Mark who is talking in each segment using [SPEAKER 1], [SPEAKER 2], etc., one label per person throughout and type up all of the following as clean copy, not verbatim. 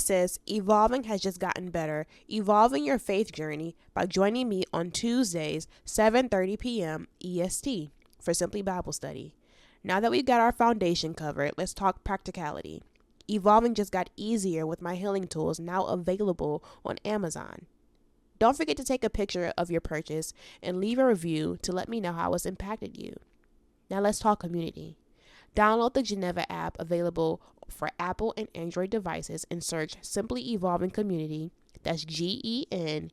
[SPEAKER 1] sis, Evolving has just gotten better. Evolving your faith journey by joining me on Tuesdays, 7:30 p.m. EST for Simply Bible Study. Now that we've got our foundation covered, let's talk practicality. Evolving just got easier with my healing tools now available on Amazon. Don't forget to take a picture of your purchase and leave a review to let me know how it's impacted you. Now let's talk community. Download the Geneva app available for Apple and Android devices and search Simpleyeevolving Community, that's Geneva,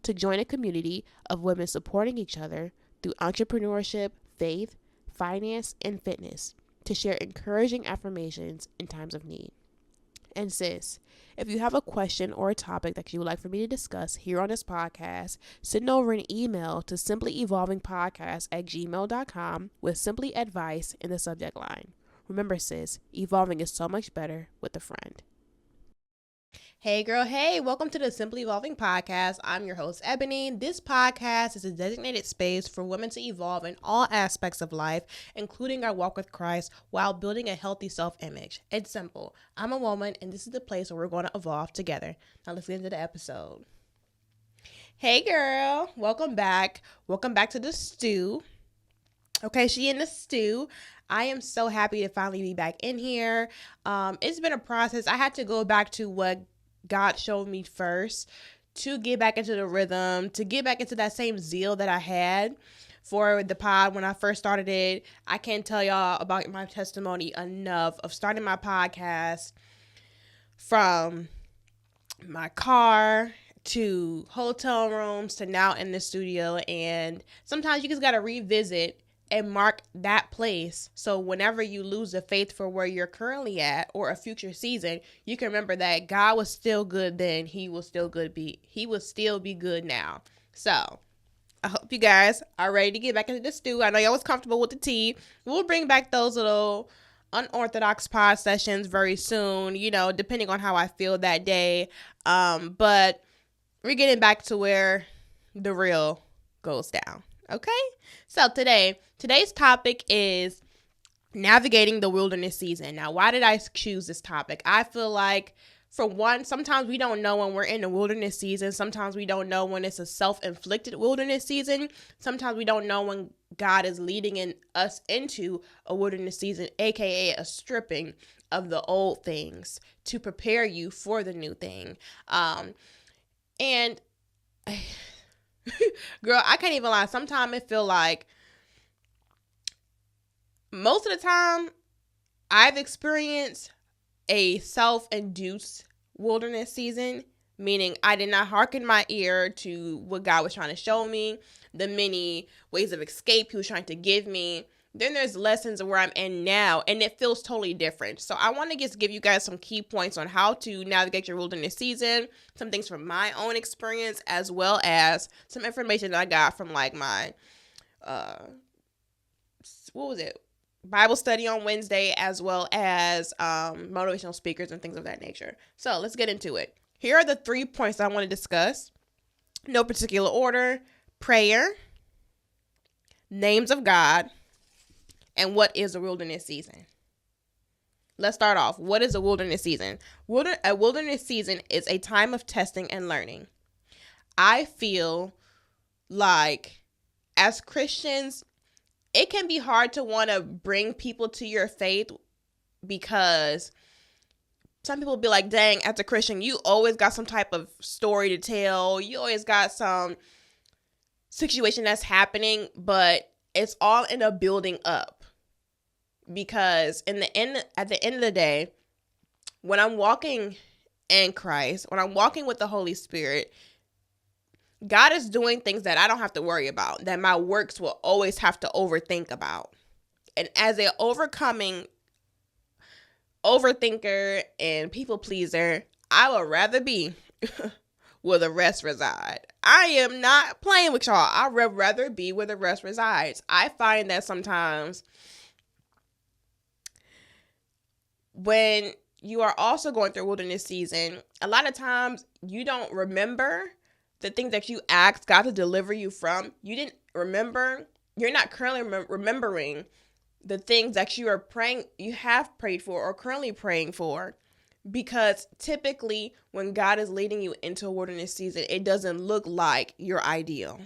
[SPEAKER 1] to join a community of women supporting each other through entrepreneurship, faith, finance, and fitness to share encouraging affirmations in times of need. And sis, if you have a question or a topic that you would like for me to discuss here on this podcast, send over an email to simplyeevolvingpodcast@gmail.com with simply advice in the subject line. Remember, sis, evolving is so much better with a friend. Hey girl, hey, welcome to the Simply Evolving podcast. I'm your host, Eboney. This podcast is a designated space for women to evolve in all aspects of life, including our walk with Christ, while building a healthy self-image. It's simple. I'm a woman, and this is the place where we're going to evolve together. Now let's get into the episode. Hey girl, welcome back. Welcome back to the stew. Okay, she in the stew. I am so happy to finally be back in here. It's been a process. I had to go back to what God showed me first to get back into the rhythm, to get back into that same zeal that I had for the pod when I first started it. I can't tell y'all about my testimony enough of starting my podcast from my car to hotel rooms to now in the studio. And sometimes you just got to revisit and mark that place. So whenever you lose the faith for where you're currently at or a future season, you can remember that God was still good then. He will still be good now. So I hope you guys are ready to get back into the stew. I know y'all was comfortable with the tea. We'll bring back those little unorthodox pod sessions very soon, depending on how I feel that day. But we're getting back to where the real goes down. Okay, so today's topic is navigating the wilderness season. Now, why did I choose this topic? I feel like, for one, sometimes we don't know when we're in the wilderness season. Sometimes we don't know when it's a self-inflicted wilderness season. Sometimes we don't know when God is leading us into a wilderness season, aka a stripping of the old things to prepare you for the new thing. Girl, I can't even lie. Sometimes it feel like most of the time I've experienced a self-induced wilderness season, meaning I did not hearken my ear to what God was trying to show me, the many ways of escape He was trying to give me. Then there's lessons of where I'm in now, and it feels totally different. So I want to just give you guys some key points on how to navigate your wilderness season, some things from my own experience, as well as some information that I got from like my, Bible study on Wednesday, as well as motivational speakers and things of that nature. So let's get into it. Here are the 3 points I want to discuss. No particular order: prayer, names of God, and what is a wilderness season. Let's start off. What is a wilderness season? A wilderness season is a time of testing and learning. I feel like as Christians, it can be hard to want to bring people to your faith because some people be like, dang, as a Christian, you always got some type of story to tell. You always got some situation that's happening, but it's all in a building up. Because at the end of the day, when I'm walking in Christ, when I'm walking with the Holy Spirit, God is doing things that I don't have to worry about, that my works will always have to overthink about. And as an overcoming overthinker and people pleaser, I would rather be where the rest reside. I am not playing with y'all. I would rather be where the rest resides. I find that sometimes when you are also going through wilderness season, a lot of times you don't remember the things that you asked God to deliver you from. You didn't remember. You're not currently remembering the things that you have prayed for or currently praying for Because typically when God is leading you into a wilderness season, it doesn't look like your ideal.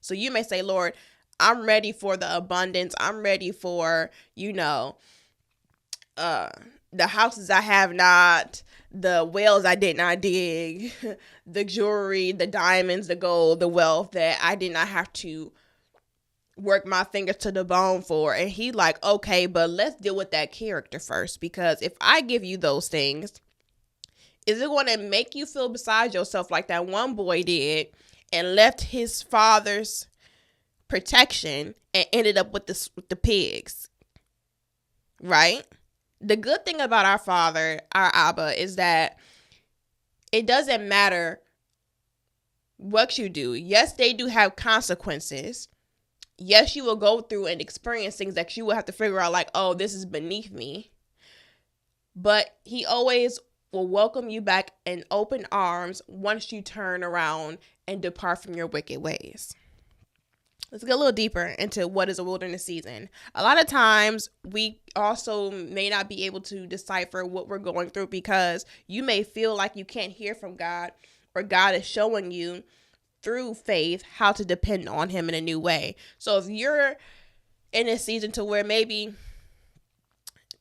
[SPEAKER 1] So you may say, Lord, I'm ready for the abundance. I'm ready for, the houses I have not, the wells I did not dig, the jewelry, the diamonds, the gold, the wealth that I did not have to work my fingers to the bone for. And he like, okay, but let's deal with that character first, because if I give you those things, is it going to make you feel beside yourself like that one boy did and left his father's protection and ended up with the pigs, right? The good thing about our Father, our Abba, is that it doesn't matter what you do. Yes, they do have consequences. Yes, you will go through and experience things that you will have to figure out like, oh, this is beneath me. But he always will welcome you back in open arms once you turn around and depart from your wicked ways. Let's get a little deeper into what is a wilderness season. A lot of times we also may not be able to decipher what we're going through because you may feel like you can't hear from God, or God is showing you through faith how to depend on him in a new way. So if you're in a season to where maybe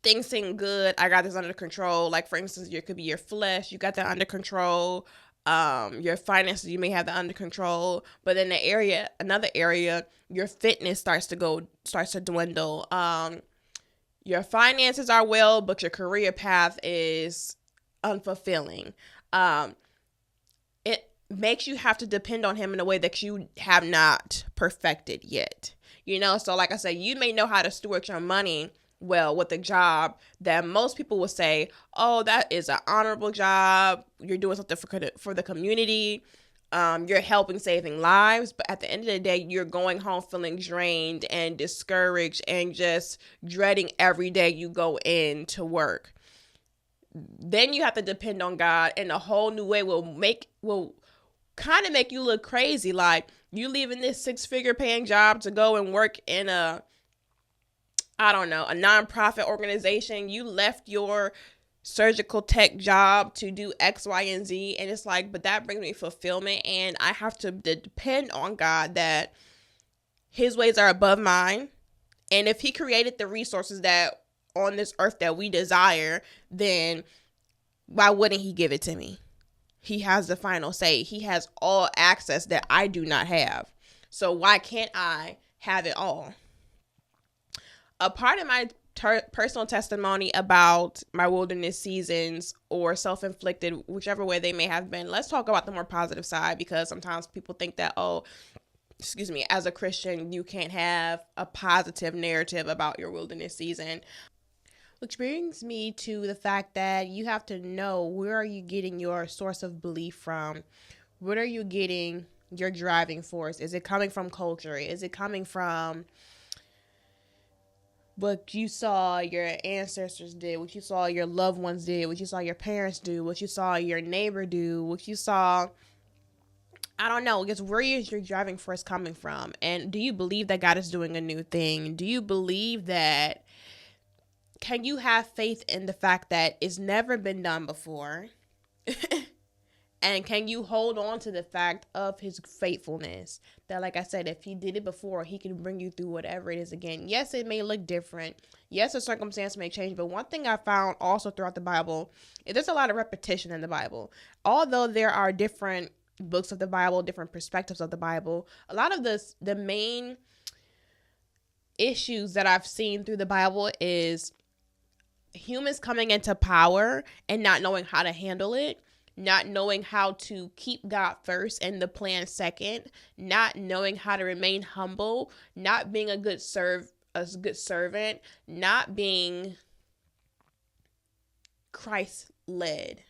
[SPEAKER 1] things seem good, I got this under control. Like for instance, it could be your flesh, you got that under control. Your finances, you may have that under control, but then another area, your fitness starts to dwindle. Your finances are well, but your career path is unfulfilling. It makes you have to depend on him in a way that you have not perfected yet. So like I said, you may know how to steward your money well with a job that most people will say, oh, that is an honorable job. You're doing something for the community. You're helping saving lives. But at the end of the day, you're going home feeling drained and discouraged and just dreading every day you go in to work. Then you have to depend on God in a whole new way. Will kind of make you look crazy. Like you leaving this 6-figure paying job to go and work in a nonprofit organization. You left your surgical tech job to do X, Y, and Z. And it's like, but that brings me fulfillment. And I have to depend on God that his ways are above mine. And if he created the resources that on this earth that we desire, then why wouldn't he give it to me? He has the final say. He has all access that I do not have. So why can't I have it all? A part of my personal testimony about my wilderness seasons or self-inflicted, whichever way they may have been, let's talk about the more positive side, because sometimes people think that, as a Christian, you can't have a positive narrative about your wilderness season. Which brings me to the fact that you have to know, where are you getting your source of belief from? What are you getting your driving force? Is it coming from culture? Is it coming from what you saw your ancestors did, what you saw your loved ones did, what you saw your parents do, what you saw your neighbor do, what you saw, I don't know, because where is your driving force coming from? And do you believe that God is doing a new thing? Do you believe that, can you have faith in the fact that it's never been done before? And can you hold on to the fact of his faithfulness? That, like I said, if he did it before, he can bring you through whatever it is again. Yes, it may look different. Yes, the circumstance may change. But one thing I found also throughout the Bible is there's a lot of repetition in the Bible. Although there are different books of the Bible, different perspectives of the Bible, a lot of the main issues that I've seen through the Bible is humans coming into power and not knowing how to handle it. Not knowing how to keep God first and the plan second, not knowing how to remain humble, not being a good servant, not being Christ-led.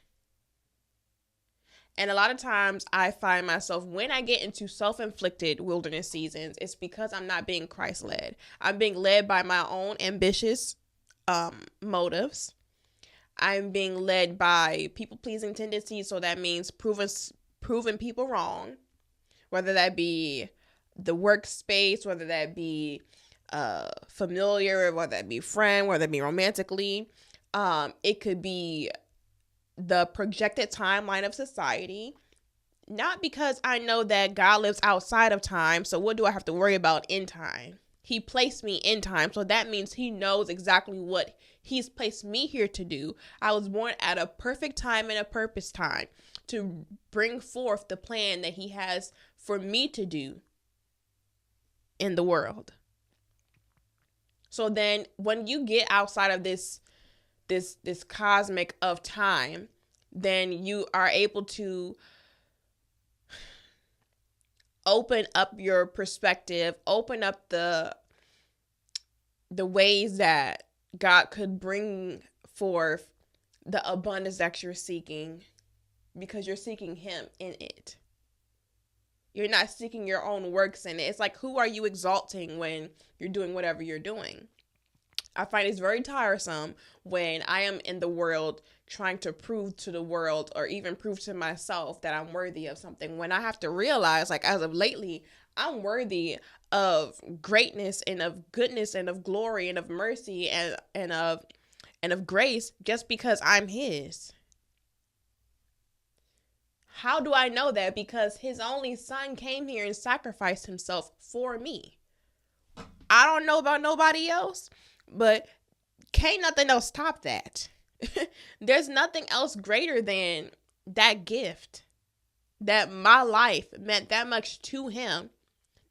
[SPEAKER 1] And a lot of times I find myself, when I get into self-inflicted wilderness seasons, it's because I'm not being Christ-led. I'm being led by my own ambitious motives. I'm being led by people-pleasing tendencies, so that means proving people wrong, whether that be the workspace, whether that be familiar, whether that be friend, whether it be romantically. It could be the projected timeline of society, not because I know that God lives outside of time. So what do I have to worry about in time? He placed me in time. So that means he knows exactly what he's placed me here to do. I was born at a perfect time and a purpose time to bring forth the plan that he has for me to do in the world. So then when you get outside of this cosmic of time, then you are able to open up your perspective, open up the ways that God could bring forth the abundance that you're seeking, because you're seeking him in it. You're not seeking your own works in it. It's like, who are you exalting when you're doing whatever you're doing? I find it's very tiresome when I am in the world trying to prove to the world, or even prove to myself, that I'm worthy of something, when I have to realize, like, as of lately, I'm worthy of greatness and of goodness and of glory and of mercy and of grace, just because I'm his. How do I know that? Because his only son came here and sacrificed himself for me. I don't know about nobody else, but can't nothing else top that. There's nothing else greater than that gift, that my life meant that much to him,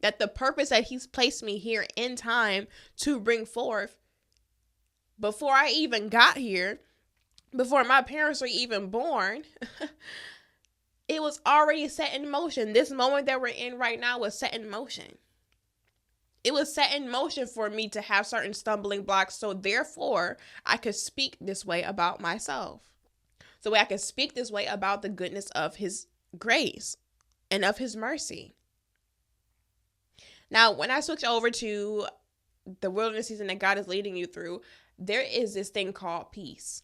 [SPEAKER 1] that the purpose that he's placed me here in time to bring forth, before I even got here, before my parents were even born, it was already set in motion. This moment that we're in right now was set in motion. It was set in motion for me to have certain stumbling blocks, so therefore I could speak this way about myself. So I could speak this way about the goodness of his grace and of his mercy. Now, when I switch over to the wilderness season that God is leading you through, there is this thing called peace.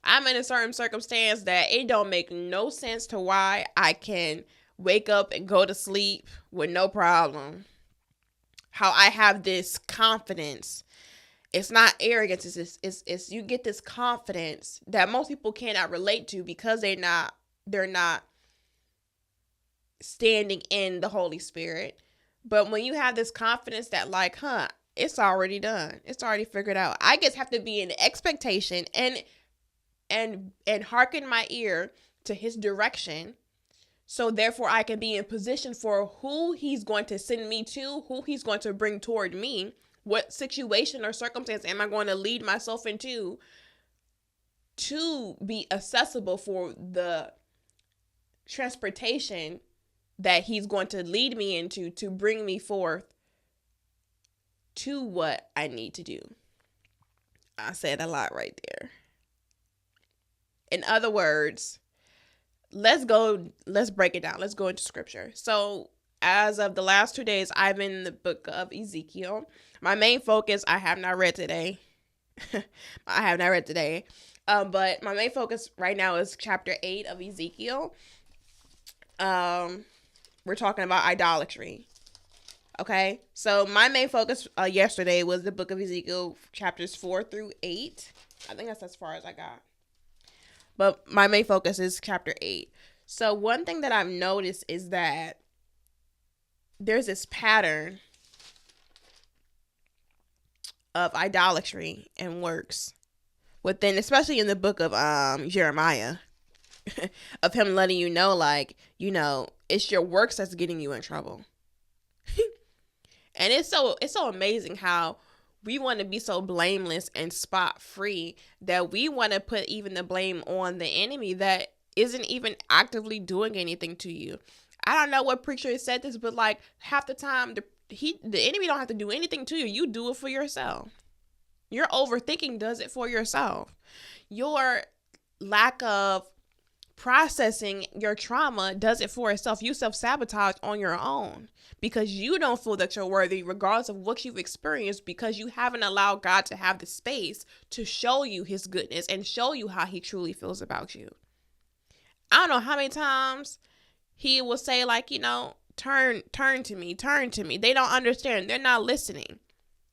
[SPEAKER 1] I'm in a certain circumstance that it don't make no sense to why I can wake up and go to sleep with no problem. How I have this confidence. It's not arrogance. It's you get this confidence that most people cannot relate to, because they're not standing in the Holy Spirit. But when you have this confidence that, like, it's already done. It's already figured out. I just have to be in expectation and hearken my ear to his direction. So therefore I can be in position for who he's going to send me to, who he's going to bring toward me, what situation or circumstance am I going to lead myself into to be accessible for the transportation that he's going to lead me into to bring me forth to what I need to do. I said a lot right there. In other words, let's break it down. Let's go into scripture. So as of the last 2 days, I've been in the book of Ezekiel. My main focus, I have not read today. But my main focus right now is chapter 8 of Ezekiel. We're talking about idolatry. Okay. So my main focus yesterday was the book of Ezekiel, chapters 4 through 8. I think that's as far as I got. But my main focus is chapter 8. So one thing that I've noticed is that there's this pattern of idolatry and works within, especially in the book of Jeremiah, of him letting you know, like, it's your works that's getting you in trouble. And it's so amazing how we want to be so blameless and spot free that we want to put even the blame on the enemy that isn't even actively doing anything to you. I don't know what preacher said this, but like half the time the enemy don't have to do anything to you. You do it for yourself. Your overthinking does it for yourself. Your lack of processing your trauma does it for itself. You self-sabotage on your own because you don't feel that you're worthy regardless of what you've experienced, because you haven't allowed God to have the space to show you his goodness and show you how he truly feels about you. I don't know how many times he will say, like, turn to me, turn to me. They don't understand. They're not listening.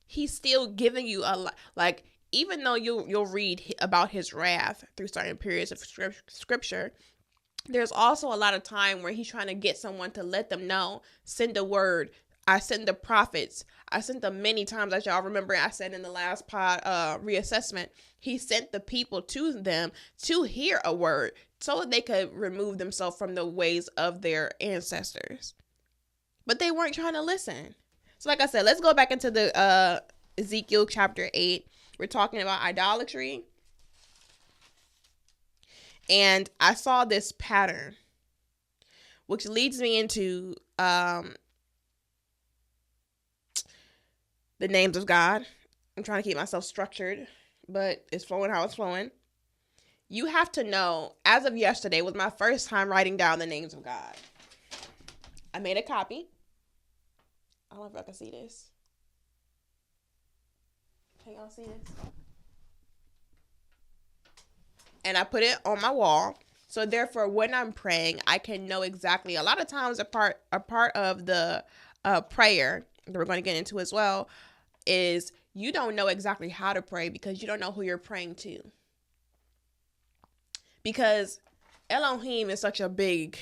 [SPEAKER 1] He's still giving you a lot. Like, even though you'll read about his wrath through certain periods of scripture, there's also a lot of time where he's trying to get someone to let them know, send a word. I sent the prophets. I sent them many times, as y'all remember I said in the last pod reassessment. He sent the people to them to hear a word so that they could remove themselves from the ways of their ancestors. But they weren't trying to listen. So like I said, let's go back into the Ezekiel chapter 8. We're talking about idolatry. And I saw this pattern, which leads me into the names of God. I'm trying to keep myself structured, but it's flowing how it's flowing. You have to know, as of yesterday was my first time writing down the names of God. I made a copy. I don't know if I can see this. Can y'all see this? And I put it on my wall. So therefore, when I'm praying, I can know exactly. A lot of times, a part of the prayer that we're going to get into as well is you don't know exactly how to pray because you don't know who you're praying to. Because Elohim is such a big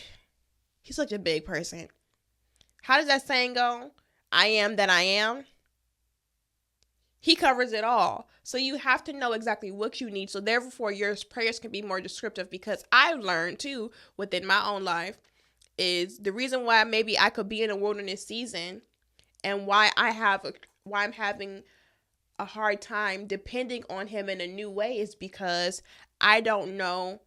[SPEAKER 1] person. How does that saying go? I am that I am. He covers it all. So you have to know exactly what you need. So therefore, your prayers can be more descriptive, because I've learned too within my own life is the reason why maybe I could be in a wilderness season and why I'm having a hard time depending on him in a new way is because I don't know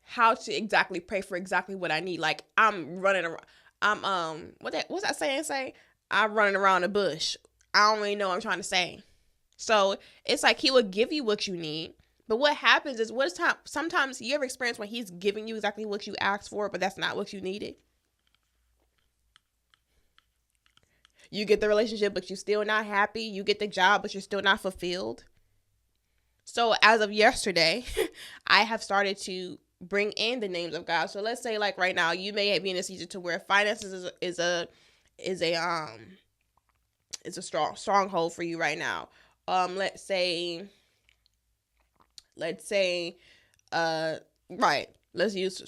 [SPEAKER 1] how to exactly pray for exactly what I need. Like I'm running around. What's that saying? Say I'm running around the bush. I don't really know what I'm trying to say. So it's like he will give you what you need. But what happens is sometimes you ever experience when he's giving you exactly what you asked for, but that's not what you needed. You get the relationship, but you're still not happy. You get the job, but you're still not fulfilled. So as of yesterday, I have started to bring in the names of God. So let's say like right now, you may be in a season to where finances is a stronghold for you right now. Let's say, let's use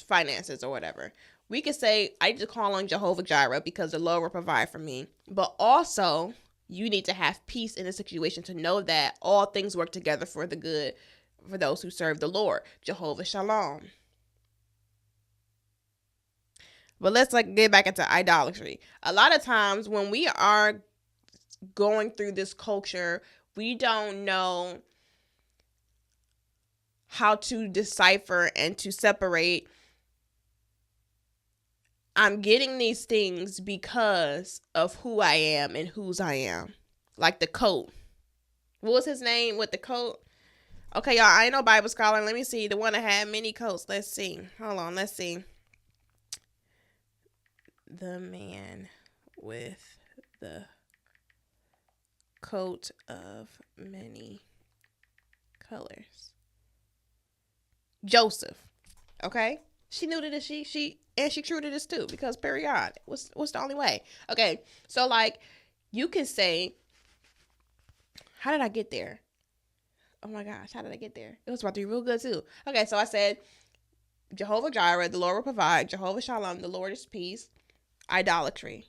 [SPEAKER 1] finances or whatever. We could say, I need to call on Jehovah Jireh because the Lord will provide for me. But also, you need to have peace in the situation to know that all things work together for the good for those who serve the Lord. Jehovah Shalom. But let's get back into idolatry. A lot of times when we are going through this culture, we don't know how to decipher and to separate. I'm getting these things because of who I am and whose I am. Like the coat. What was his name with the coat? Okay, y'all, I ain't no Bible scholar. Let me see. The one that had many coats. Let's see. Hold on, let's see. The man with the coat of many colors. Joseph. Okay? She knew that she true to this too, because period. What's the only way? Okay, so you can say, how did I get there? Oh my gosh, how did I get there? It was about to be real good too. Okay, so I said, Jehovah Jireh, the Lord will provide. Jehovah Shalom, the Lord is peace. Idolatry.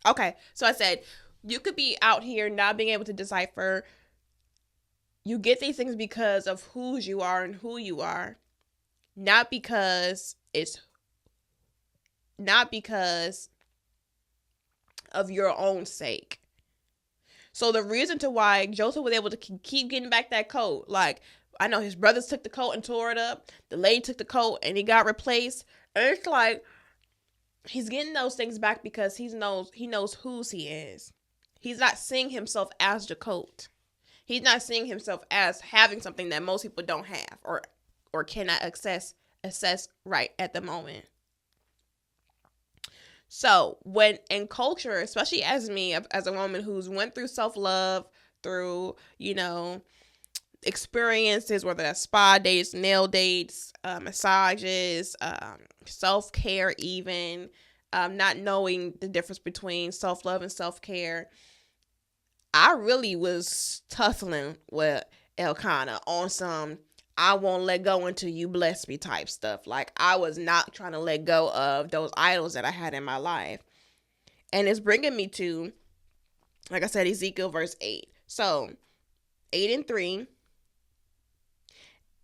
[SPEAKER 1] Okay, so I said, you could be out here not being able to decipher. You get these things because of whose you are and who you are. Not because of your own sake. So the reason to why Joseph was able to keep getting back that coat, I know his brothers took the coat and tore it up. The lady took the coat and he got replaced. And it's like he's getting those things back because he knows whose he is. He's not seeing himself as the coat. He's not seeing himself as having something that most people don't have or cannot assess right at the moment. So when in culture, especially as me, as a woman who's went through self-love, through, experiences, whether that's spa dates, nail dates, massages, self-care even, not knowing the difference between self-love and self-care, I really was tussling with Elkanah on some I won't let go until you bless me type stuff. Like, I was not trying to let go of those idols that I had in my life. And it's bringing me to, like I said, Ezekiel verse 8. So, 8 and 3.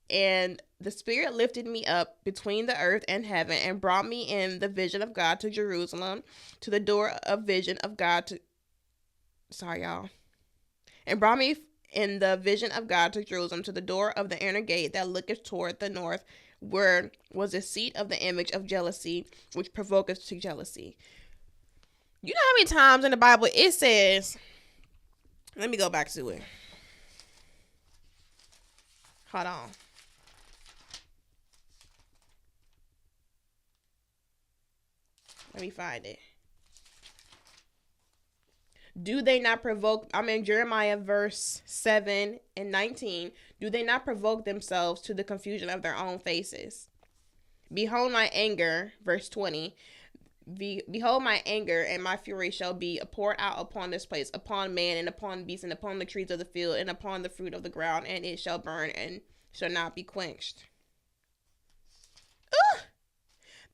[SPEAKER 1] And the Spirit lifted me up between the earth and heaven and brought me in the vision of God to Jerusalem, to the door of vision of God to... Sorry, y'all. And brought me in the vision of God to Jerusalem, to the door of the inner gate that looketh toward the north, where was the seat of the image of jealousy, which provoketh to jealousy. You know how many times in the Bible it says... Let me go back to it. Hold on. Let me find it. Do they not provoke, I'm in Jeremiah verse 7 and 19. Do they not provoke themselves to the confusion of their own faces? Behold my anger, verse 20. Behold my anger and my fury shall be poured out upon this place, upon man and upon beast and upon the trees of the field and upon the fruit of the ground, and it shall burn and shall not be quenched.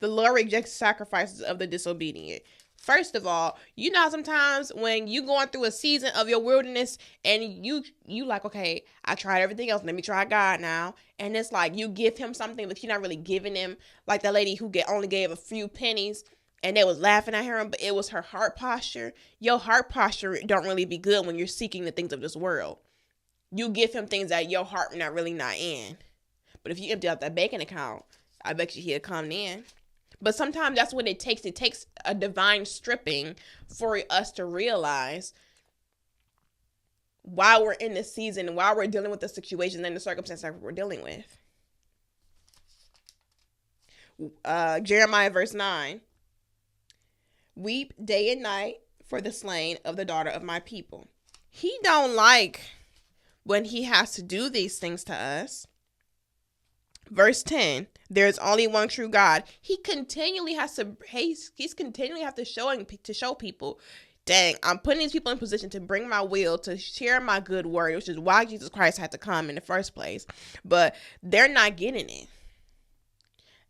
[SPEAKER 1] The Lord rejects sacrifices of the disobedient. First of all, you know sometimes when you going through a season of your wilderness and you like, okay, I tried everything else. Let me try God now. And it's like you give him something, but you're not really giving him. Like that lady who only gave a few pennies and they was laughing at her, but it was her heart posture. Your heart posture don't really be good when you're seeking the things of this world. You give him things that your heart not in. But if you empty out that banking account, I bet you he'll come in. But sometimes that's what it takes. It takes a divine stripping for us to realize why we're in this season and why we're dealing with the situation and the circumstances that we're dealing with. Jeremiah verse 9. Weep day and night for the slain of the daughter of my people. He don't like when he has to do these things to us. Verse 10, there's only one true God. He continually has to, he's continually have to show people, dang, I'm putting these people in position to bring my will, to share my good word, which is why Jesus Christ had to come in the first place. But they're not getting it.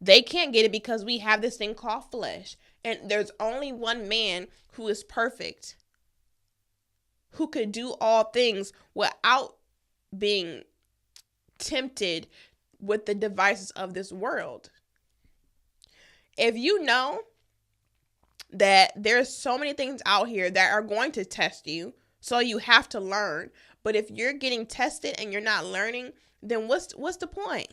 [SPEAKER 1] They can't get it because we have this thing called flesh. And there's only one man who is perfect, who could do all things without being tempted with the devices of this world. If you know that there's so many things out here that are going to test you, so you have to learn. But if you're getting tested and you're not learning, then what's the point?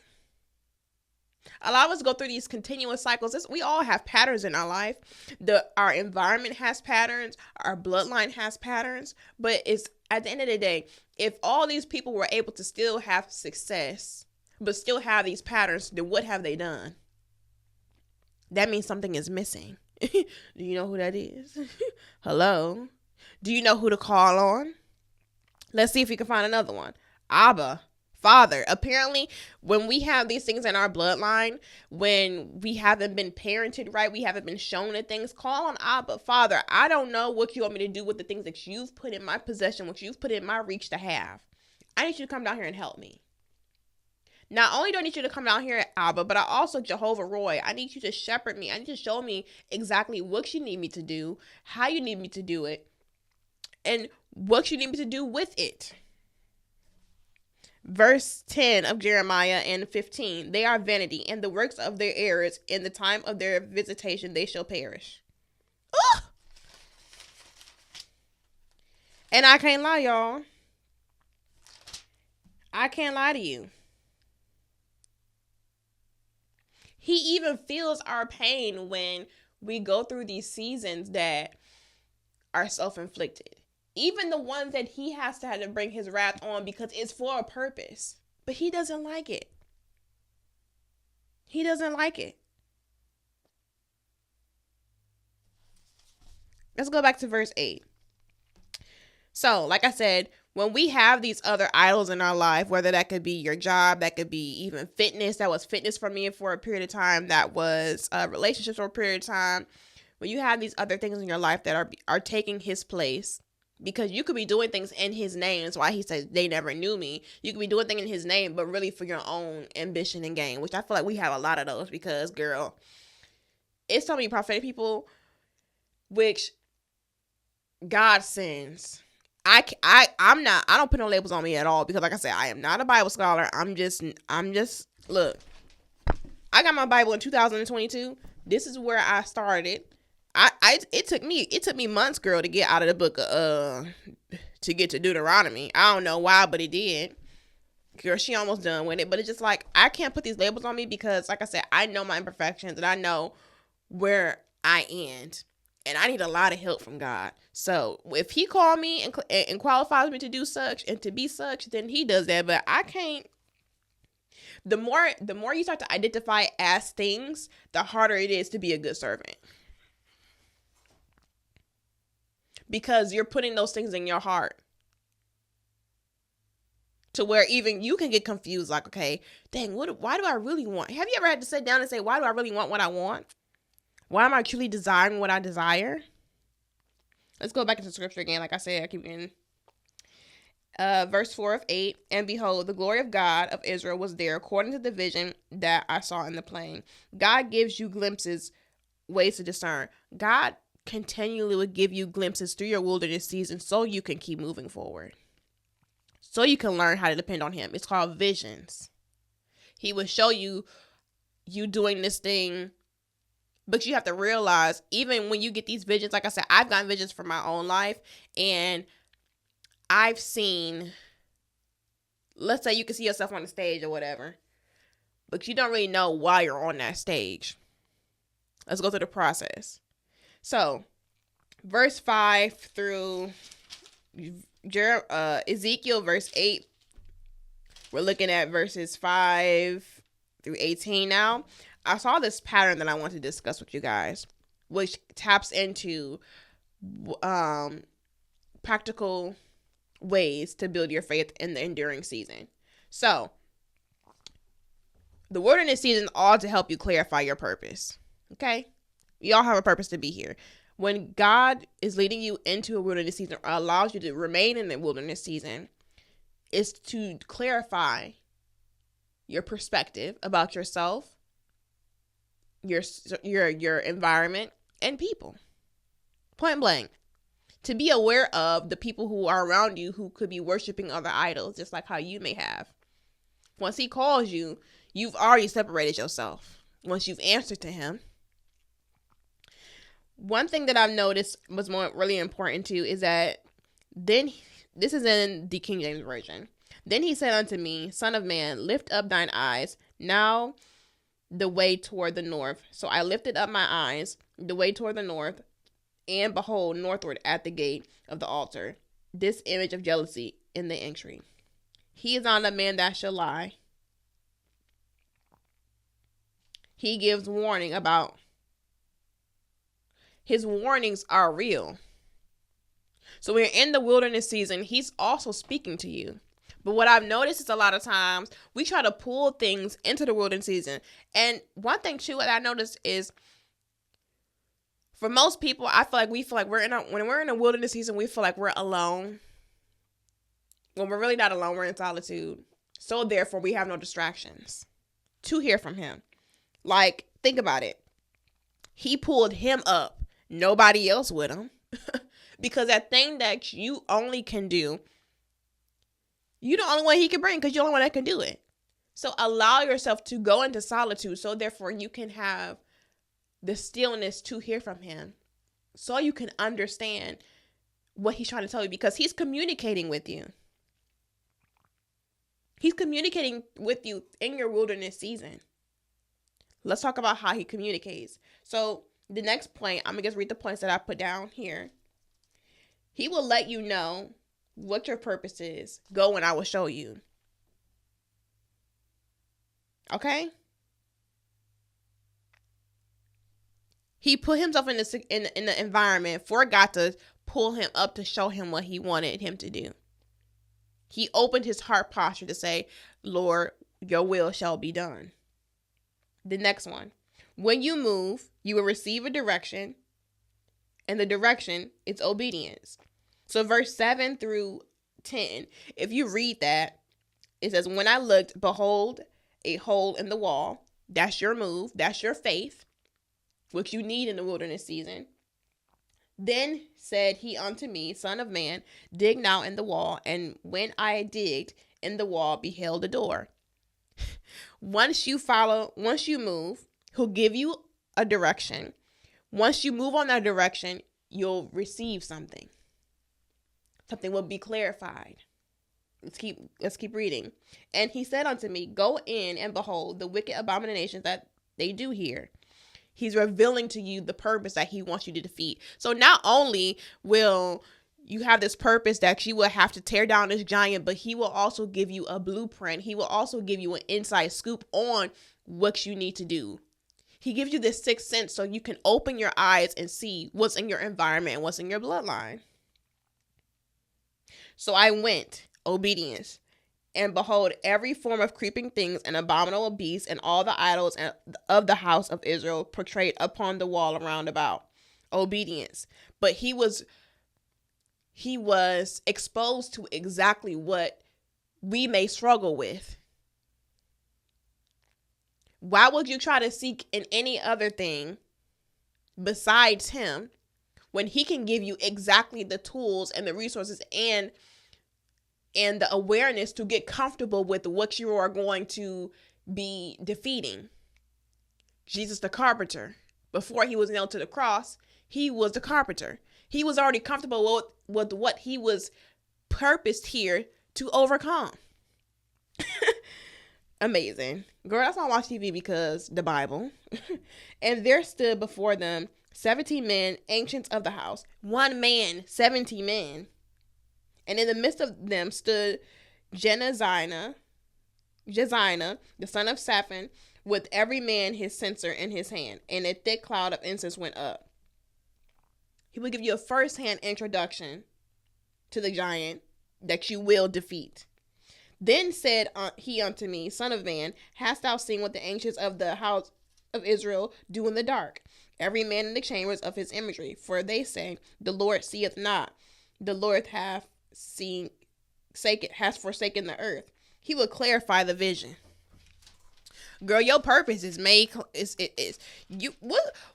[SPEAKER 1] A lot of us go through these continuous cycles. We all have patterns in our life. Our environment has patterns. Our bloodline has patterns. But it's at the end of the day, if all these people were able to still have success, but still have these patterns, then what have they done? That means something is missing. Do you know who that is? Hello? Do you know who to call on? Let's see if we can find another one. Abba, Father. Apparently, when we have these things in our bloodline, when we haven't been parented right, we haven't been shown the things, call on Abba, Father. I don't know what you want me to do with the things that you've put in my possession, what you've put in my reach to have. I need you to come down here and help me. Not only do I need you to come down here, Abba, but I also, Jehovah Roy, I need you to shepherd me. I need you to show me exactly what you need me to do, how you need me to do it, and what you need me to do with it. Verse 10 of Jeremiah and 15, they are vanity, and the works of their errors, in the time of their visitation, they shall perish. Ugh! And I can't lie, y'all. I can't lie to you. He even feels our pain when we go through these seasons that are self-inflicted. Even the ones that he has to have to bring his wrath on because it's for a purpose. But he doesn't like it. He doesn't like it. Let's go back to verse 8. So, like I said, when we have these other idols in our life, whether that could be your job, that could be even fitness, that was fitness for me for a period of time, that was relationships for a period of time. When you have these other things in your life that are taking his place, Because you could be doing things in his name. That's why he says they never knew me. You could be doing things in his name, but really for your own ambition and gain, which I feel like we have a lot of those because, girl, it's so many prophetic people, which God sends. I don't put no labels on me at all because, like I said, I am not a Bible scholar. I'm just, look, I got my Bible in 2022. This is where I started. It took me months, girl, to get out of the book to get to Deuteronomy. I don't know why, but it did. Girl, she almost done with it, but it's just like I can't put these labels on me because, like I said, I know my imperfections and I know where I end, and I need a lot of help from God. So if He called me and qualifies me to do such and to be such, then He does that. But I can't. The more you start to identify as things, the harder it is to be a good servant. Because you're putting those things in your heart to where even you can get confused. Like, okay, dang, why do I really want? Have you ever had to sit down and say, why do I really want what I want? Why am I truly desiring what I desire? Let's go back into scripture again. Like I said, I keep getting verse 4 of 8. And behold, the glory of God of Israel was there according to the vision that I saw in the plain. God gives you glimpses, ways to discern. God continually will give you glimpses through your wilderness season so you can keep moving forward. So you can learn how to depend on Him. It's called visions. He will show you doing this thing, but you have to realize, even when you get these visions, like I said, I've gotten visions for my own life, and I've seen, let's say you can see yourself on the stage or whatever, but you don't really know why you're on that stage. Let's go through the process. So, verse 5 through Ezekiel, verse 8. We're looking at verses 5 through 18 now. I saw this pattern that I want to discuss with you guys, which taps into practical ways to build your faith in the enduring season. So, the wilderness season all to help you clarify your purpose. Okay? We all have a purpose to be here. When God is leading you into a wilderness season or allows you to remain in the wilderness season, is to clarify your perspective about yourself, your environment, and people. Point blank. To be aware of the people who are around you who could be worshiping other idols, just like how you may have. Once He calls you, you've already separated yourself. Once you've answered to Him. One thing that I've noticed was really important too is that then, this is in the King James Version. Then He said unto me, Son of man, lift up thine eyes now the way toward the north. So I lifted up my eyes the way toward the north, and behold, northward at the gate of the altar, this image of jealousy in the entry. He is not a man that shall lie. He gives warning about. His warnings are real. So when you're in the wilderness season, He's also speaking to you. But what I've noticed is a lot of times we try to pull things into the wilderness season. And one thing too that I noticed is, for most people, I feel like when we're in a wilderness season, we feel like we're alone. When we're really not alone, we're in solitude. So therefore, we have no distractions to hear from Him. Like, think about it. He pulled him up. Nobody else with him. Because that thing that you only can do, you're the only one He can bring because you're the only one that can do it. So allow yourself to go into solitude so therefore you can have the stillness to hear from Him. So you can understand what He's trying to tell you, because He's communicating with you. He's communicating with you in your wilderness season. Let's talk about how He communicates. So the next point, I'm going to just read the points that I put down here. He will let you know what your purpose is. Go and I will show you. Okay? He put Himself in the environment for God to pull him up to show him what He wanted him to do. He opened his heart posture to say, Lord, your will shall be done. The next one. When you move, you will receive a direction, and the direction is obedience. So verse 7 through 10, if you read that, it says, when I looked, behold, a hole in the wall. That's your move. That's your faith, which you need in the wilderness season. Then said he unto me, Son of man, dig now in the wall. And when I digged in the wall, beheld a door. Once you move, he'll give you a direction. Once you move on that direction, you'll receive something. Something will be clarified. Let's keep reading. And he said unto me, go in and behold the wicked abominations that they do here. He's revealing to you the purpose that he wants you to defeat. So not only will you have this purpose that you will have to tear down this giant, but he will also give you a blueprint. He will also give you an inside scoop on what you need to do. He gives you this sixth sense so you can open your eyes and see what's in your environment and what's in your bloodline. So I went, obedience, and behold, every form of creeping things and abominable beasts and all the idols of the house of Israel portrayed upon the wall around about. Obedience. But he was exposed to exactly what we may struggle with. Why would you try to seek in any other thing besides him when he can give you exactly the tools and the resources and the awareness to get comfortable with what you are going to be defeating? Jesus the carpenter, before he was nailed to the cross, he was the carpenter. He was already comfortable with what he was purposed here to overcome. Amazing. Girl, that's why I watch TV, because the Bible. And there stood before them 17 men, ancients of the house. One man, 70 men. And in the midst of them stood Jezina, the son of Shaphan, with every man his censer in his hand. And a thick cloud of incense went up. He will give you a first-hand introduction to the giant that you will defeat. Then said he unto me, Son of man, hast thou seen what the ancients of the house of Israel do in the dark? Every man in the chambers of his imagery. For they say, the Lord seeth not. The Lord has forsaken the earth. He will clarify the vision. Girl, your purpose is made.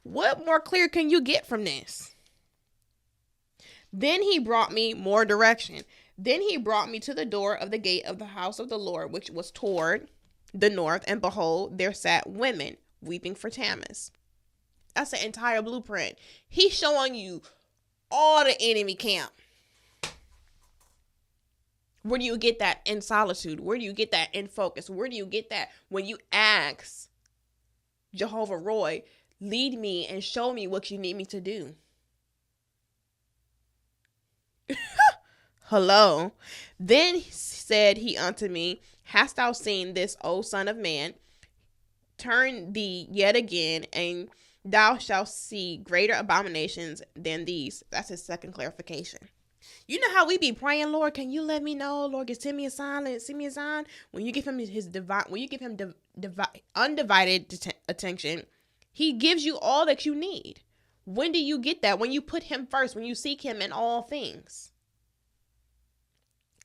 [SPEAKER 1] What more clear can you get from this? Then he brought me more direction. Then he brought me to the door of the gate of the house of the Lord, which was toward the north. And behold, there sat women weeping for Tammuz. That's the entire blueprint. He's showing you all the enemy camp. Where do you get that in solitude? Where do you get that in focus? Where do you get that when you ask Jehovah Roy, lead me and show me what you need me to do? Hello. Then said he unto me, hast thou seen this, O son of man? Turn thee yet again, and thou shalt see greater abominations than these. That's his second clarification. You know how we be praying, Lord, can you let me know? Lord, can send me a sign, send me a sign. When you give him his divine, when you give him undivided attention, he gives you all that you need. When do you get that? When you put him first, when you seek him in all things.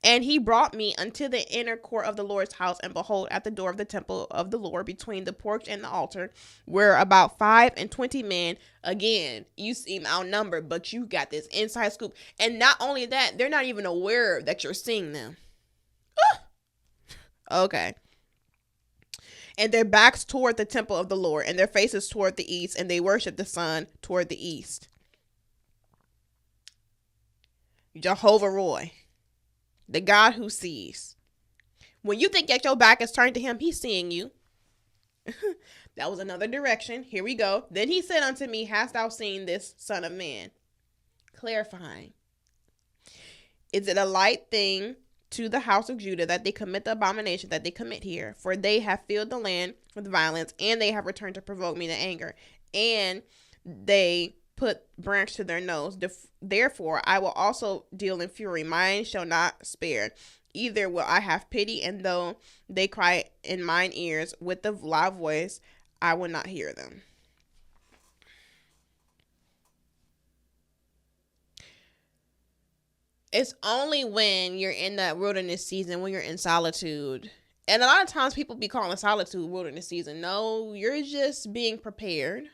[SPEAKER 1] And he brought me unto the inner court of the Lord's house, and behold, at the door of the temple of the Lord, between the porch and the altar, were about 25 men. Again, you seem outnumbered, but you got this inside scoop. And not only that, they're not even aware that you're seeing them. Okay. And their backs toward the temple of the Lord, and their faces toward the east, and they worship the sun toward the east. Jehovah Roy, the God who sees. When you think that your back is turned to him, he's seeing you. That was another direction. Here we go. Then he said unto me, hast thou seen this, son of man? Clarifying. Is it a light thing to the house of Judah that they commit the abomination that they commit here? For they have filled the land with violence, and they have returned to provoke me to anger. And they put branch to their nose. Therefore, I will also deal in fury. Mine shall not spare. Either will I have pity, and though they cry in mine ears with a loud voice, I will not hear them. It's only when you're in that wilderness season, when you're in solitude. And a lot of times people be calling solitude wilderness season. No, you're just being prepared.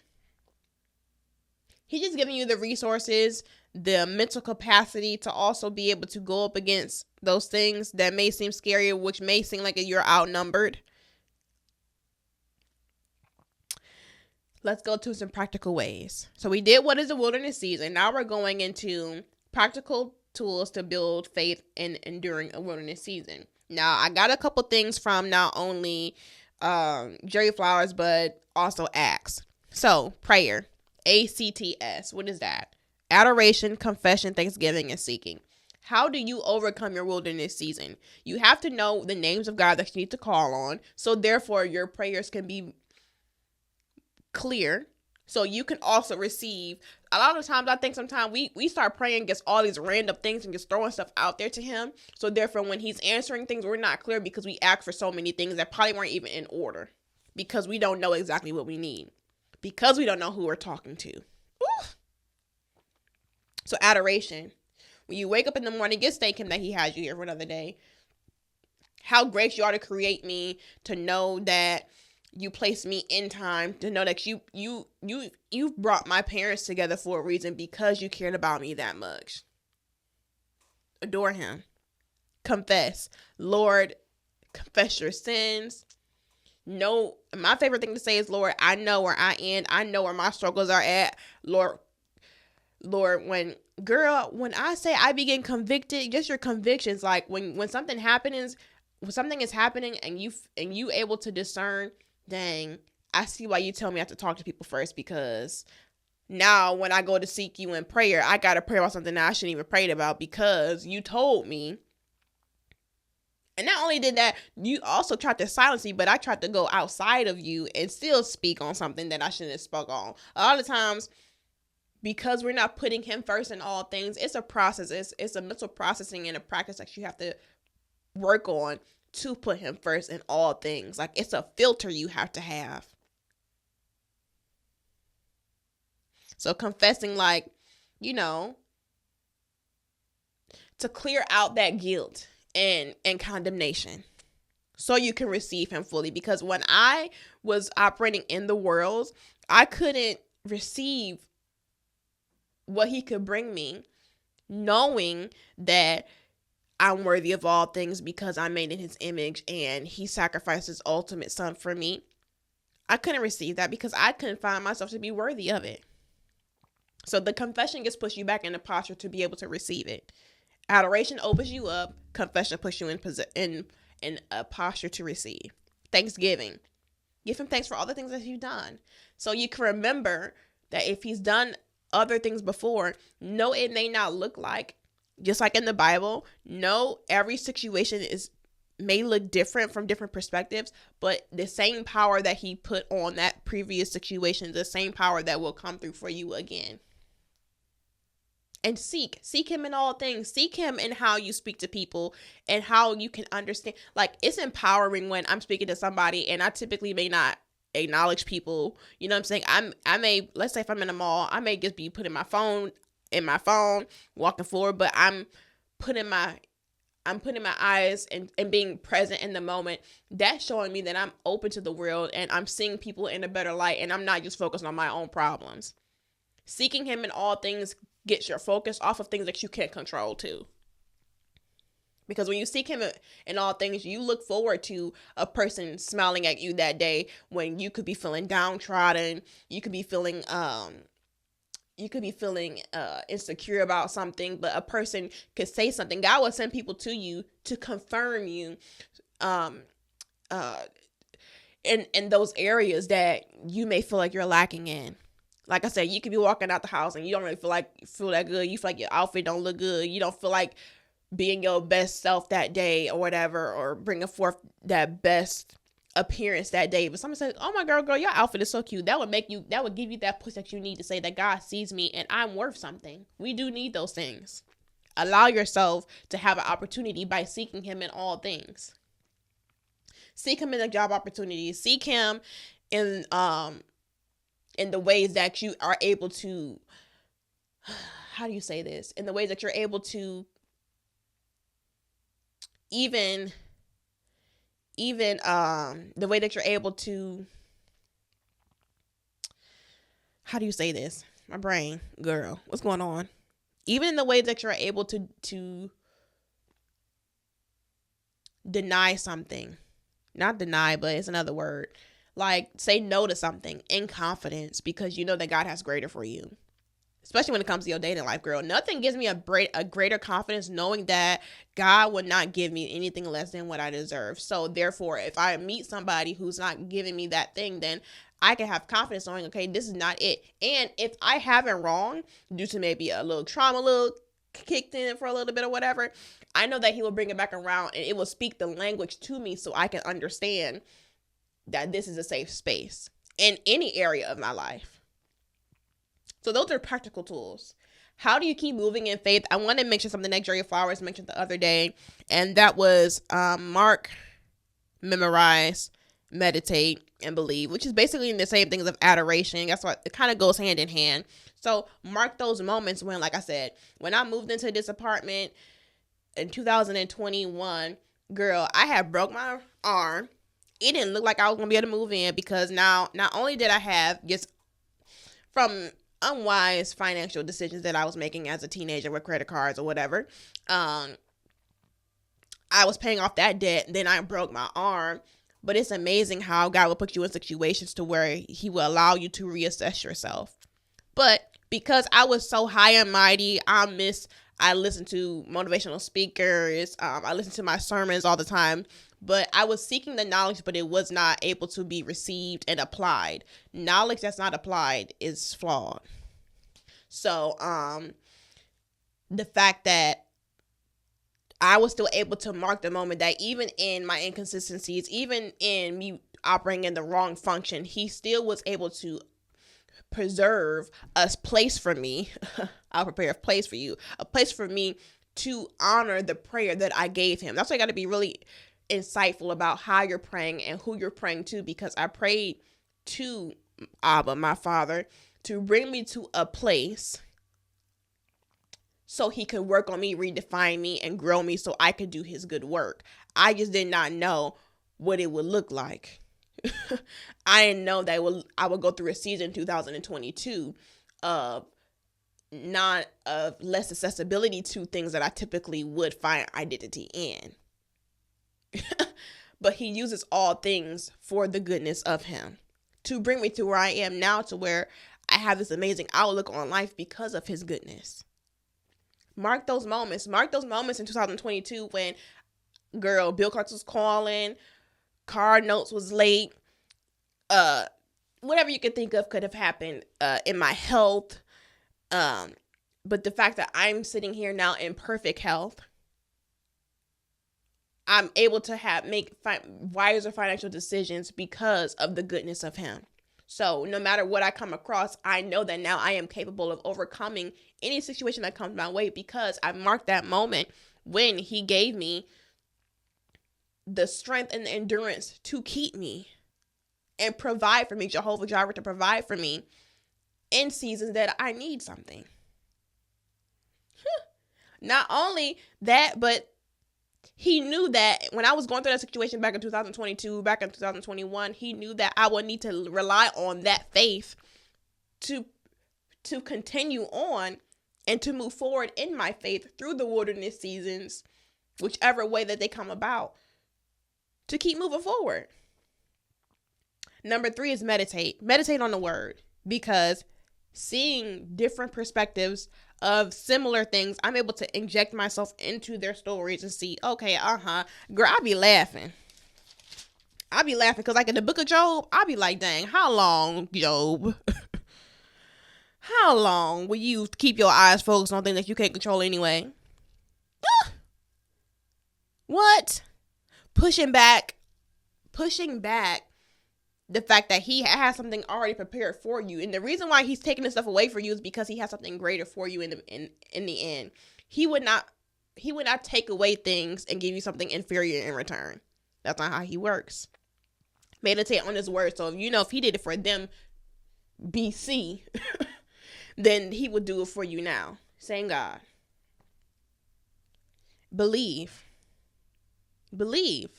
[SPEAKER 1] He's just giving you the resources, the mental capacity to also be able to go up against those things that may seem scary, which may seem like you're outnumbered. Let's go to some practical ways. So we did what is a wilderness season. Now we're going into practical tools to build faith and enduring a wilderness season. Now, I got a couple things from not only Jerry Flowers, but also Acts. So, prayer. ACTS. What is that? Adoration, confession, thanksgiving, and seeking. How do you overcome your wilderness season? You have to know the names of God that you need to call on. So, therefore, your prayers can be clear. So you can also receive. A lot of times, I think sometimes we start praying against all these random things and just throwing stuff out there to him. So therefore, when he's answering things, we're not clear because we ask for so many things that probably weren't even in order. Because we don't know exactly what we need. Because we don't know who we're talking to. Woo! So adoration. When you wake up in the morning, just thank him that he has you here for another day. How great you are to create me, to know that you placed me in time, to know that you brought my parents together for a reason because you cared about me that much. Adore him. Confess. Lord, confess your sins. No, my favorite thing to say is, Lord, I know where I am. I know where my struggles are at. Lord, when I say I begin convicted, just your convictions, like when something happens, when something is happening and you able to discern, dang, I see why you tell me I have to talk to people first, because now when I go to seek you in prayer, I got to pray about something that I shouldn't even pray about because you told me. And not only did that, you also tried to silence me, but I tried to go outside of you and still speak on something that I shouldn't have spoke on. A lot of times, because we're not putting him first in all things, it's a process. It's a mental processing and a practice that you have to work on to put him first in all things. Like, it's a filter you have to have. So confessing, like, to clear out that guilt and condemnation so you can receive him fully. Because when I was operating in the world, I couldn't receive what he could bring me, knowing that I'm worthy of all things because I'm made in his image and he sacrificed his ultimate son for me. I couldn't receive that because I couldn't find myself to be worthy of it. So the confession gets pushed you back in the posture to be able to receive it. Adoration opens you up. Confession puts you in a posture to receive. Thanksgiving. Give him thanks for all the things that you've done. So you can remember that if he's done other things before, no, it may not look like, just like in the Bible, no, every situation may look different from different perspectives, but the same power that he put on that previous situation, the same power that will come through for you again. And seek him in all things. Seek him in how you speak to people and how you can understand. Like, it's empowering when I'm speaking to somebody and I typically may not acknowledge people. You know what I'm saying? I may, let's say if I'm in a mall, I may just be putting my phone in my phone, walking forward, but I'm putting my eyes and being present in the moment. That's showing me that I'm open to the world and I'm seeing people in a better light and I'm not just focused on my own problems. Seeking him in all things gets your focus off of things that you can't control too. Because when you seek him in all things, you look forward to a person smiling at you that day when you could be feeling downtrodden. You could be feeling insecure about something, but a person could say something. God will send people to you to confirm you in those areas that you may feel like you're lacking in. Like I said, you could be walking out the house and you don't really feel that good. You feel like your outfit don't look good. You don't feel like being your best self that day or whatever, or bringing forth that best appearance that day. But someone says, "Oh my girl, your outfit is so cute." That would give you that push that you need to say that God sees me and I'm worth something. We do need those things. Allow yourself to have an opportunity by seeking him in all things. Seek him in the job opportunities. Seek him in the ways that you are able to, how do you say this? In the ways that you're able to even the way that you're able to, how do you say this? My brain, girl, what's going on? Even in the way that you're able to deny something, not deny, but it's another word, like say no to something in confidence because you know that God has greater for you. Especially when it comes to your dating life, girl. Nothing gives me a greater confidence knowing that God would not give me anything less than what I deserve. So therefore, if I meet somebody who's not giving me that thing, then I can have confidence knowing, okay, this is not it. And if I haven't wrong due to maybe a little trauma, a little kicked in for a little bit or whatever, I know that he will bring it back around and it will speak the language to me so I can understand that this is a safe space in any area of my life. So those are practical tools. How do you keep moving in faith? I want to mention something that Jerry Flowers mentioned the other day, and that was mark, memorize, meditate, and believe, which is basically the same things of adoration. That's why it kind of goes hand in hand. So mark those moments when, like I said, when I moved into this apartment in 2021, girl, I had broke my arm. It didn't look like I was going to be able to move in because now, not only did I have just from unwise financial decisions that I was making as a teenager with credit cards or whatever, I was paying off that debt. Then I broke my arm. But it's amazing how God will put you in situations to where he will allow you to reassess yourself. But because I was so high and mighty, I listened to motivational speakers. I listened to my sermons all the time. But I was seeking the knowledge, but it was not able to be received and applied. Knowledge that's not applied is flawed. So the fact that I was still able to mark the moment that even in my inconsistencies, even in me operating in the wrong function, he still was able to preserve a place for me. I'll prepare a place for you, a place for me to honor the prayer that I gave him. That's why I got to be really insightful about how you're praying and who you're praying to, because I prayed to Abba, my father, to bring me to a place so he could work on me, redefine me, and grow me so I could do his good work. I just did not know what it would look like. I didn't know that I would go through a season 2022 of less accessibility to things that I typically would find identity in. But he uses all things for the goodness of him to bring me to where I am now, to where I have this amazing outlook on life because of his goodness. Mark those moments. Mark those moments in 2022 when, girl, bill collectors was calling, car notes was late, whatever you could think of could have happened in my health. But the fact that I'm sitting here now in perfect health, I'm able to make wiser financial decisions because of the goodness of him. So no matter what I come across, I know that now I am capable of overcoming any situation that comes my way because I marked that moment when he gave me the strength and the endurance to keep me and provide for me, Jehovah Jireh, to provide for me in seasons that I need something. Not only that, but he knew that when I was going through that situation back in 2022, back in 2021, he knew that I would need to rely on that faith to continue on and to move forward in my faith through the wilderness seasons, whichever way that they come about, to keep moving forward. Number 3 is meditate. Meditate on the word, because seeing different perspectives of similar things, I'm able to inject myself into their stories and see, okay, girl, I be laughing because like in the book of Job, I be like, dang, how long, Job? How long will you keep your eyes focused on things that you can't control anyway? What? Pushing back the fact that he has something already prepared for you. And the reason why he's taking this stuff away from you is because he has something greater for you in the end. He would not take away things and give you something inferior in return. That's not how he works. Meditate on his word. So, if he did it for them BC, then he would do it for you now. Same God. Believe. Believe.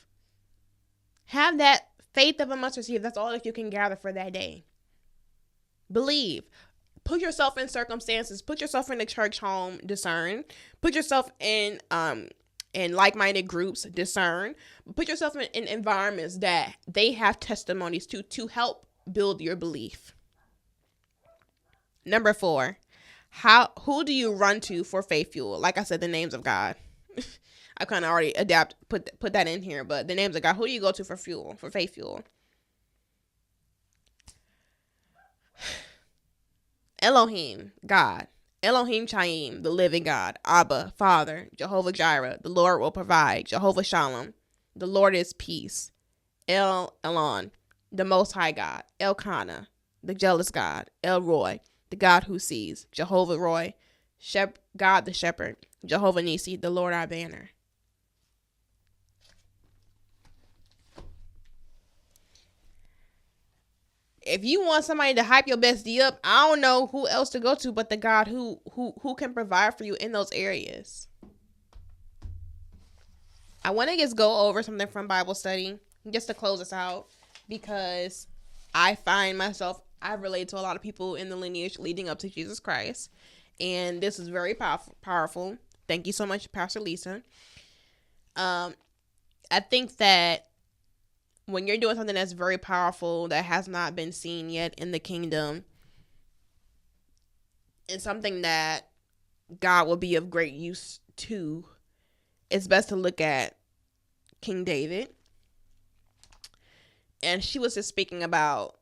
[SPEAKER 1] Have that faith of a mustard seed. That's all that you can gather for that day. Believe. Put yourself in circumstances. Put yourself in a church home. Discern. Put yourself in like-minded groups. Discern. Put yourself in environments that they have testimonies to help build your belief. Number 4, who do you run to for faith fuel? Like I said, the names of God. I kind of already put that in here, but the names of God. Who do you go to for faith fuel? Elohim, God. Elohim Chaim, the living God. Abba, Father. Jehovah Jireh, the Lord will provide. Jehovah Shalom, the Lord is peace. El Elon, the Most High God. Elkanah, the jealous God. El Roy, the God who sees. Jehovah Roy, God the shepherd. Jehovah Nisi, the Lord our banner. If you want somebody to hype your bestie up, I don't know who else to go to but the God who can provide for you in those areas. I want to just go over something from Bible study just to close us out, because I find myself, I relate to a lot of people in the lineage leading up to Jesus Christ, and this is very powerful. Thank you so much, Pastor Lisa. I think that when you're doing something that's very powerful, that has not been seen yet in the kingdom, and something that God will be of great use to, it's best to look at King David. And she was just speaking about,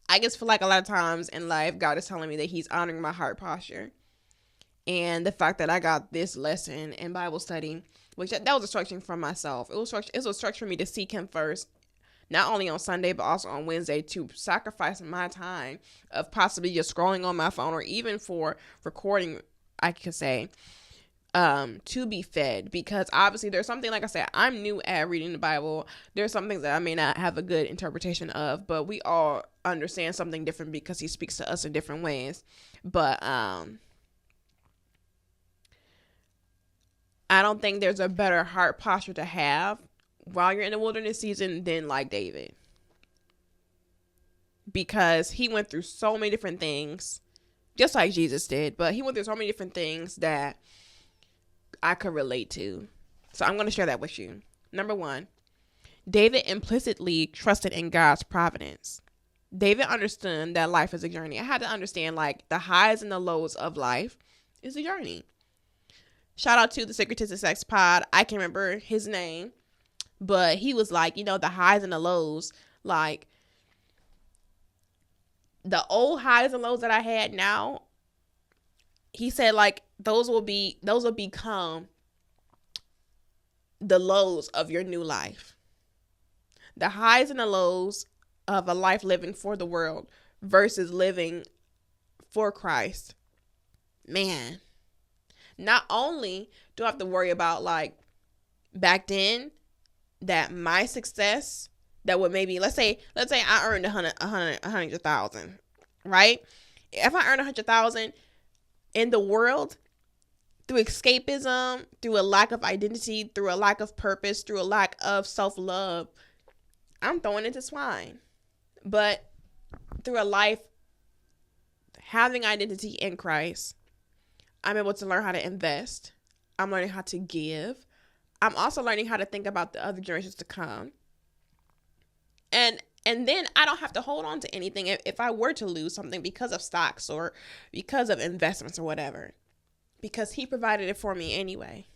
[SPEAKER 1] I just feel like a lot of times in life, God is telling me that he's honoring my heart posture. And the fact that I got this lesson in Bible study, which that was a instruction from myself. It was a instruction for me to seek him first, not only on Sunday, but also on Wednesday, to sacrifice my time of possibly just scrolling on my phone, or even for recording, I could say, to be fed. Because obviously there's something, like I said, I'm new at reading the Bible. There's some things that I may not have a good interpretation of, but we all understand something different because he speaks to us in different ways. But I don't think there's a better heart posture to have while you're in the wilderness season than like David. Because he went through so many different things, just like Jesus did, but he went through so many different things that I could relate to. So I'm going to share that with you. Number 1, David implicitly trusted in God's providence. David understood that life is a journey. I had to understand, like, the highs and the lows of life is a journey. Shout out to the Secretaries of Sex Pod. I can't remember his name, but he was like, the highs and the lows, like the old highs and lows that I had now, he said, like, those will become the lows of your new life. The highs and the lows of a life living for the world versus living for Christ. Man. Not only do I have to worry about, like, back then, that my success, that would maybe, let's say I earned 100,000, right? If I earned 100,000 in the world, through escapism, through a lack of identity, through a lack of purpose, through a lack of self-love, I'm throwing it to swine. But through a life having identity in Christ, I'm able to learn how to invest. I'm learning how to give. I'm also learning how to think about the other generations to come. And then I don't have to hold on to anything if I were to lose something because of stocks or because of investments or whatever. Because he provided it for me anyway.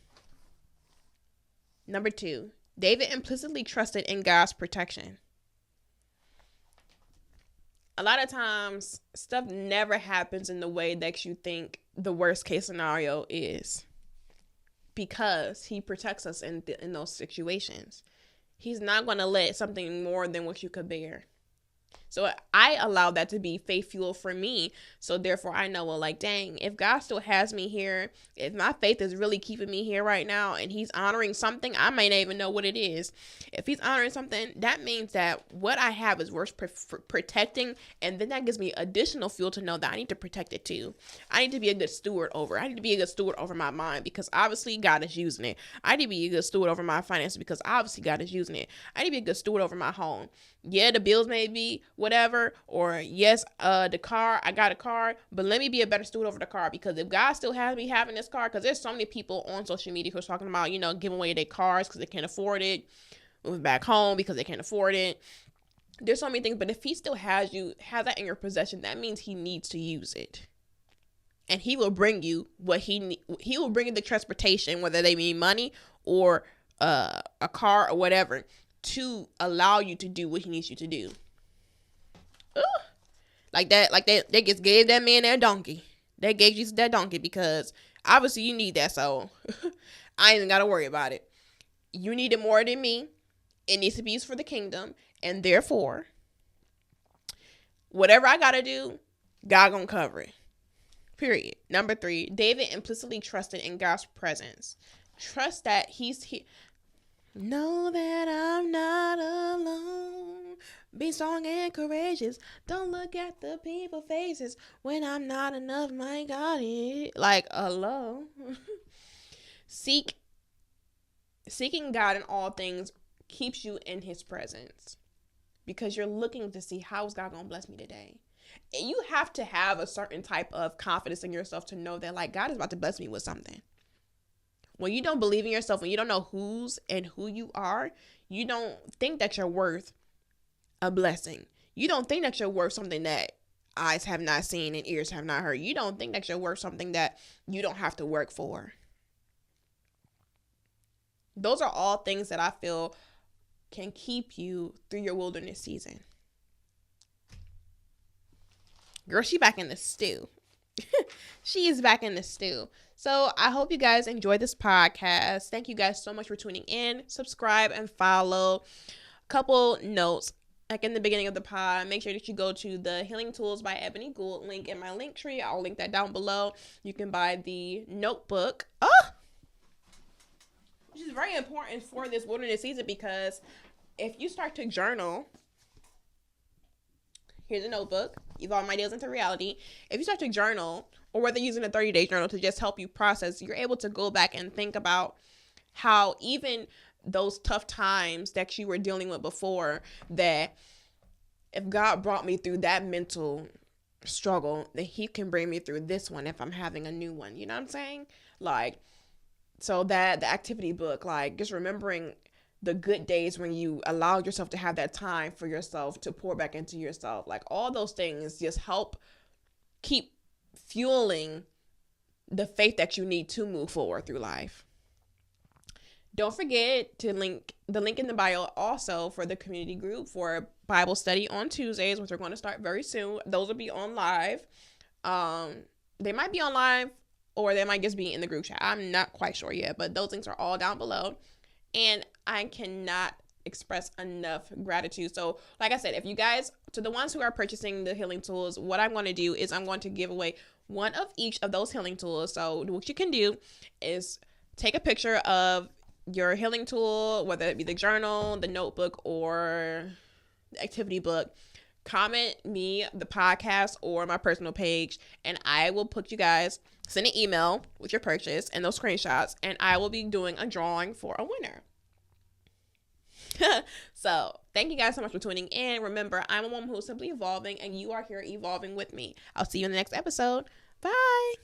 [SPEAKER 1] Number 2, David implicitly trusted in God's protection. A lot of times, stuff never happens in the way that you think the worst case scenario is, because he protects us in those situations. He's not going to let something more than what you could bear So I allow that to be faith fuel for me. So therefore I know, well, like, dang, if God still has me here, if my faith is really keeping me here right now and he's honoring something, I may not even know what it is. If he's honoring something, that means that what I have is worth protecting. And then that gives me additional fuel to know that I need to protect it too. I need to be a good steward over it. I need to be a good steward over my mind because obviously God is using it. I need to be a good steward over my finances because obviously God is using it. I need to be a good steward over my home. Yeah, the bills may be whatever, or yes, the car, I got a car, but let me be a better steward over the car, because if God still has me having this car, because there's so many people on social media who are talking about, giving away their cars because they can't afford it, moving back home because they can't afford it. There's so many things, but if he still has that in your possession, that means he needs to use it. And he will bring you what he will bring you the transportation, whether they mean money or a car or whatever, to allow you to do what he needs you to do. Ugh. Like they just gave that man that donkey. They gave Jesus that donkey because obviously you need that, so I ain't even gotta worry about it. You need it more than me. It needs to be used for the kingdom, and therefore, whatever I gotta do, God gonna cover it. Period. Number 3, David implicitly trusted in God's presence. Trust that he's here. Know that I'm not alone. Be strong and courageous. Don't look at the people's faces when I'm not enough. My God, like, hello. Seeking God in all things keeps you in his presence, because you're looking to see, how is God gonna bless me today? And you have to have a certain type of confidence in yourself to know that, like, God is about to bless me with something. When you don't believe in yourself, when you don't know who you are, you don't think that you're worth a blessing. You don't think that you're worth something that eyes have not seen and ears have not heard. You don't think that you're worth something that you don't have to work for. Those are all things that I feel can keep you through your wilderness season. Girl, she back in the stew. She is back in the stew. So I hope you guys enjoyed this podcast. Thank you guys so much for tuning in. Subscribe and follow. Couple notes. Like in the beginning of the pod, make sure that you go to the Healing Tools by Eboney Gould link in my link tree. I'll link that down below. You can buy the notebook. Which is very important for this wilderness season, because if you start to journal, here's a notebook, Evolve My Ideas into Reality. If you start to journal, or whether using a 30-day journal to just help you process, you're able to go back and think about how even those tough times that you were dealing with before, that if God brought me through that mental struggle, then he can bring me through this one if I'm having a new one. You know what I'm saying? Like, so that the activity book, like, just remembering the good days when you allowed yourself to have that time for yourself to pour back into yourself. Like, all those things just help keep fueling the faith that you need to move forward through life. Don't forget to link in the bio also for the community group for Bible study on Tuesdays, which are going to start very soon. Those will be on live. They might be on live, or they might just be in the group chat. I'm not quite sure yet, but those links are all down below. And I cannot express enough gratitude. So like I said, if you guys, to the ones who are purchasing the healing tools, what I'm going to do is I'm going to give away one of each of those healing tools. So what you can do is take a picture of your healing tool, whether it be the journal, the notebook, or the activity book. Comment me, the podcast, or my personal page, and I will put you guys, send an email with your purchase and those screenshots, and I will be doing a drawing for a winner. So thank you guys so much for tuning in. Remember, I'm a woman who's simply evolving, and you are here evolving with me. I'll see you in the next episode. Bye.